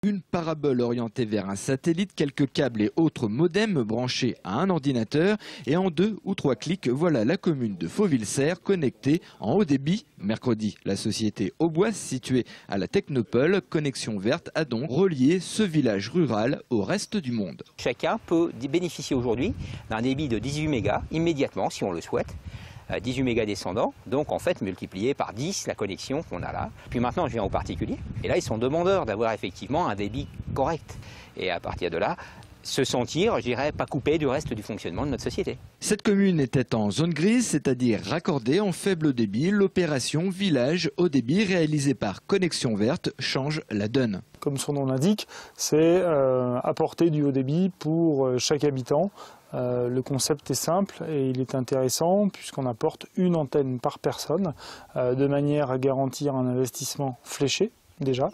Une parabole orientée vers un satellite, quelques câbles et autres modems branchés à un ordinateur. Et en 2 ou 3 clics, voilà la commune de Fauville-Serre connectée en haut débit. Mercredi, la société Aubois, située à la Technopole, Connexion Verte, a donc relié ce village rural au reste du monde. Chacun peut bénéficier aujourd'hui d'un débit de 18 mégas immédiatement, si on le souhaite. 18 mégas descendants, donc en fait multiplié par 10 la connexion qu'on a là. Puis maintenant je viens aux particuliers, et là ils sont demandeurs d'avoir effectivement un débit correct. Et à partir de là, se sentir, je dirais, pas coupé du reste du fonctionnement de notre société. Cette commune était en zone grise, c'est-à-dire raccordée en faible débit. L'opération Village haut débit réalisée par Connexion Verte change la donne. Comme son nom l'indique, c'est apporter du haut débit pour chaque habitant. Le concept est simple et il est intéressant puisqu'on apporte une antenne par personne de manière à garantir un investissement fléché déjà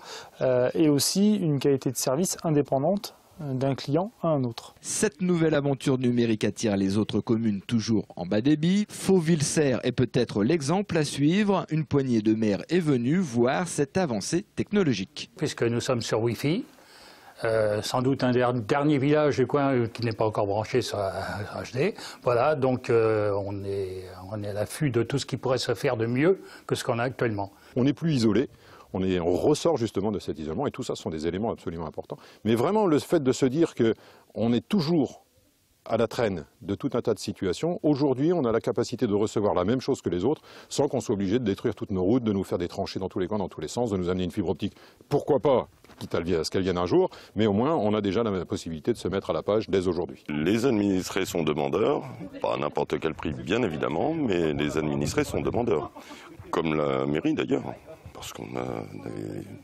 et aussi une qualité de service indépendante d'un client à un autre. Cette nouvelle aventure numérique attire les autres communes toujours en bas débit. Fauville-Serre est peut-être l'exemple à suivre. Une poignée de maires est venue voir cette avancée technologique. Puisque nous sommes sur Wi-Fi, sans doute un dernier village du coin qui n'est pas encore branché sur HD. Voilà, donc on est à l'affût de tout ce qui pourrait se faire de mieux que ce qu'on a actuellement. On n'est plus isolé. On ressort justement de cet isolement et tout ça sont des éléments absolument importants. Mais vraiment le fait de se dire qu'on est toujours à la traîne de tout un tas de situations, aujourd'hui on a la capacité de recevoir la même chose que les autres sans qu'on soit obligé de détruire toutes nos routes, de nous faire des tranchées dans tous les coins, dans tous les sens, de nous amener une fibre optique. Pourquoi pas, quitte à ce qu'elle vienne un jour, mais au moins on a déjà la possibilité de se mettre à la page dès aujourd'hui. Les administrés sont demandeurs, pas à n'importe quel prix bien évidemment, mais les administrés sont demandeurs, comme la mairie d'ailleurs. Parce qu'on a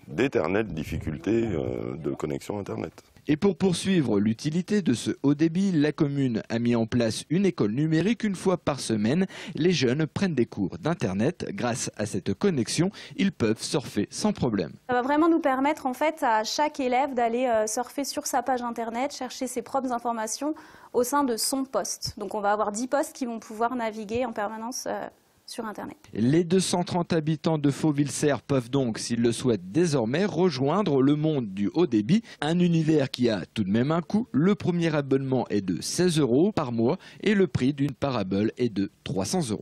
d'éternelles difficultés de connexion Internet. Et pour poursuivre l'utilité de ce haut débit, la commune a mis en place une école numérique une fois par semaine. Les jeunes prennent des cours d'Internet. Grâce à cette connexion, ils peuvent surfer sans problème. Ça va vraiment nous permettre en fait à chaque élève d'aller surfer sur sa page Internet, chercher ses propres informations au sein de son poste. Donc on va avoir 10 postes qui vont pouvoir naviguer en permanence sur Internet. Les 230 habitants de Fauville-Serre peuvent donc, s'ils le souhaitent désormais, rejoindre le monde du haut débit. Un univers qui a tout de même un coût. Le premier abonnement est de 16 € par mois et le prix d'une parabole est de 300 €.